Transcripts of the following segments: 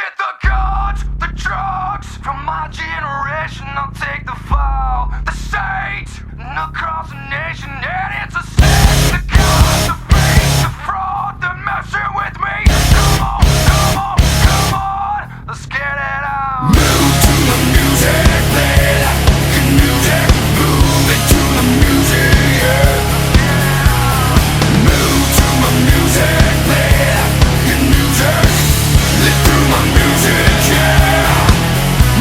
Get the guns, the drugs from my generation. I'll take the fall, the state, and across the nation. And it's a sin, the guns, the fake, the fraud, the messing with me. Come on, come on, come on, let's get it out. Move to the music, play that good music. Move it to the music, yeah. Move to my music, play that good music. Live through my music, yeah.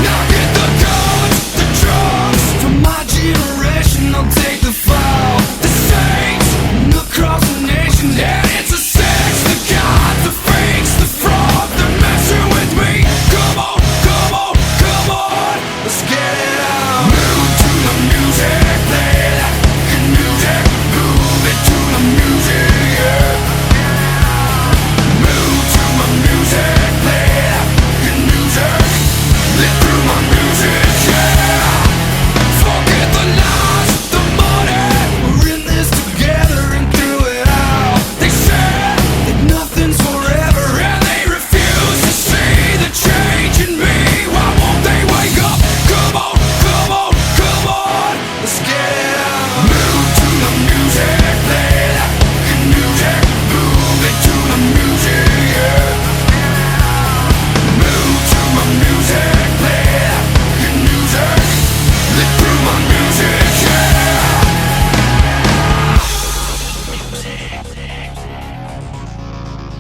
Now get the guns, the drugs from my generation. I'll take the fall, the saints, and across the nation. And it's a sex, the gods, the fakes, the fraud, they're messing with me. Come on, come on, come on, let's get it out. Move to the music, play that good music. Move it to the music, yeah. Move to my music, play that good music. Live through my music, yeah. Forget the lies, the money. We're in this together and through it all. They said that nothing's forever, and they refuse to see the change in me. Why won't they wake up? Come on, come on, come on, let's get it out. Move to the music, play that good music. Move it to the music, yeah. Move to my music, play that good music. Live through my music, yeah.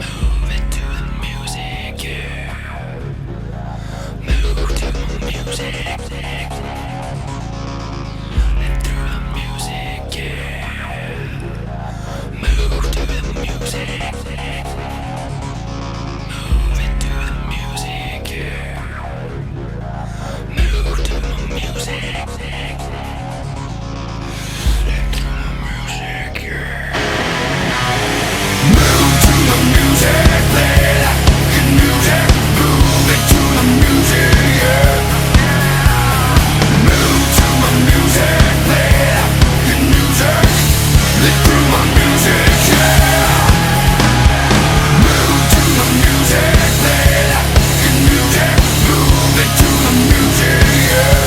Move it to the music, yeah. Move to the music. Live through the music, yeah. Move to the music. Move it to the music, yeah. Move to the music. Live through the music, yeah. Move to the music, play that good music. Move it to the music, yeah. Move to my music, play that good music. Live through my music, yeah. Move to the music, play that good music. Move it to the music, yeah.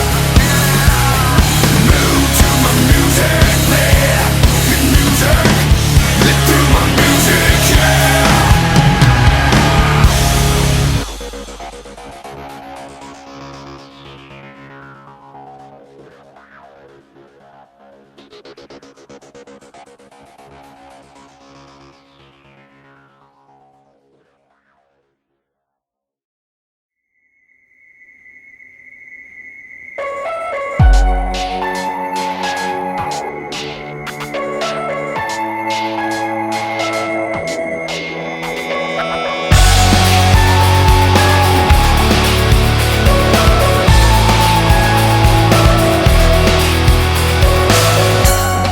Move to my music, play that good music. Live through my music, yeah.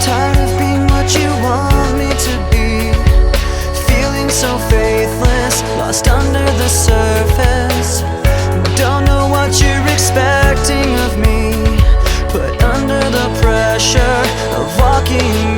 Tired of being what you want me to be, feeling so faithless, lost under the surface. Don't know what you're expecting of me, but under the pressure of walking